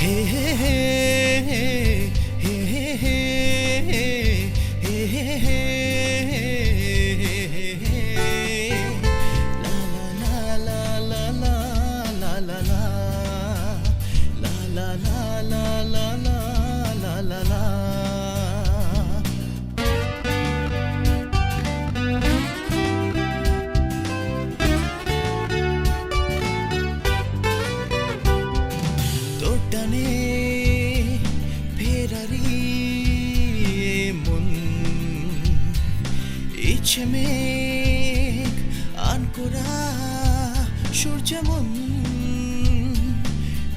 হে হে হে হে হে হে হে হে হে লা লা লা লা লা লা লা লা লা লা লা লা লা লা লা। টানে ফেরারি মন ইচ্ছে মেঘ আনকোরা সূর্য মন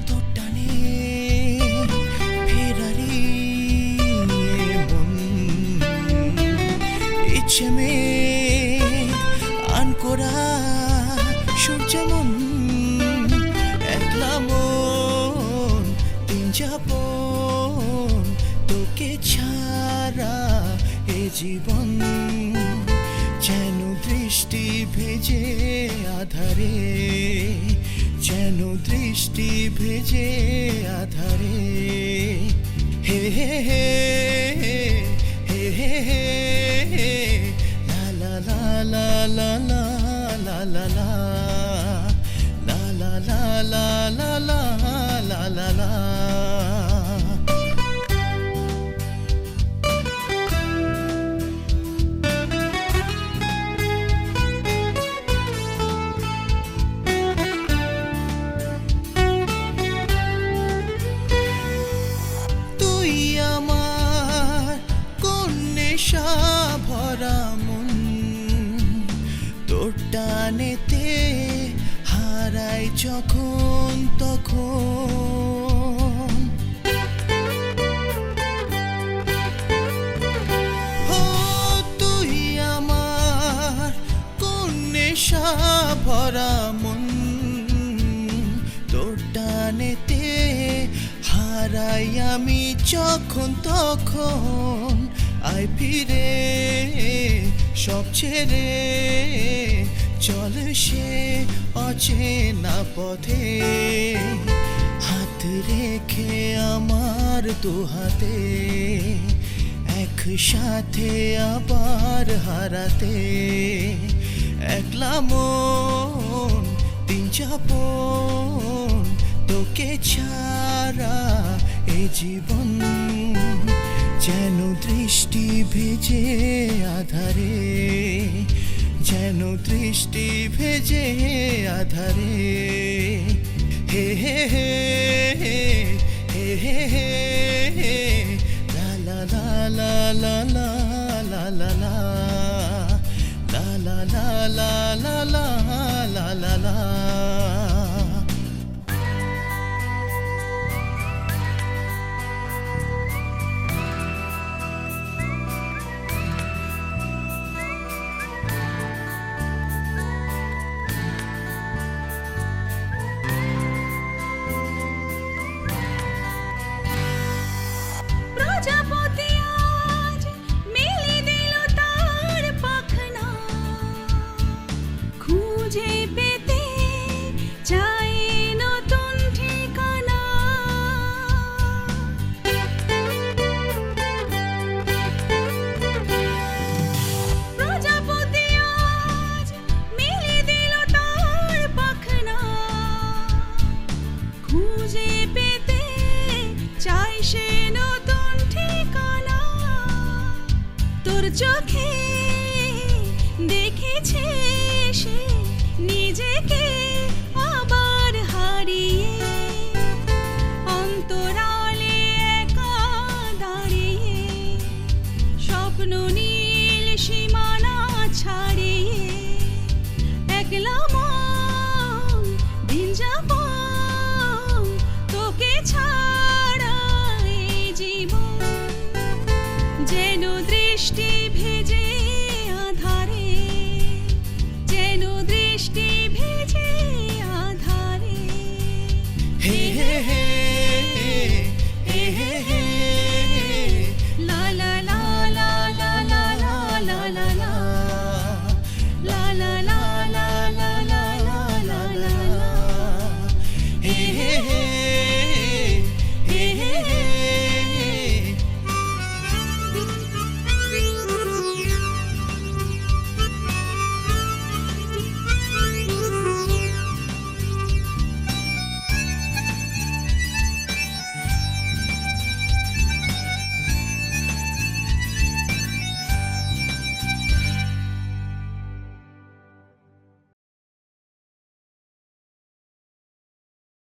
তোর টানে ফেরারি মন ইচ্ছে মেঘ আনকোরা সূর্য মন একলা যাপন তোকে ছাড়া এ জীবন যেন বৃষ্টি ভেজে আধারে যেন দৃষ্টি ভেজে আধারে হে হে হে হে হে হে লা লা লা লা লা লা লা লা লা লা লা লা লা লা লা লা। তুই আমার কোন নেশা ভরা মন তোর টানেতে হারাই যখন তখন তুই আমার কোন নেশা ভরা মন তোর টানেতে হারাই আমি যখন তখন আয় ফিরে সব ছেড়ে চল সে অচেনা পথে হাত রেখে আমার দু হাতে একসাথে আবার হারাতে একলা মন দিন যাপন তোকে ছাড়া এ জীবন যেন দৃষ্টি ভেজে আধারে যেন দৃষ্টি ভেজে আধারে হে হে হে হে হে হে হে লা লা লা লা লা লা লা লা লা লা লা লা লা লা লা লা। তোর চোখে দেখেছে সে নিজেকে আবার হারিয়ে অন্তরালে একা দাঁড়িয়ে স্বপ্ন নীল সীমানা ছাড়িয়ে একলা মন দিন যাপন তোকে ছাড়া এই জীবন যেন দৃষ্টি ভেজে আধারে যেন দৃষ্টি ভেজে আধারে হে হে হে হে হে হে লা লা লা লা লা লা লা লা লা লা লা লা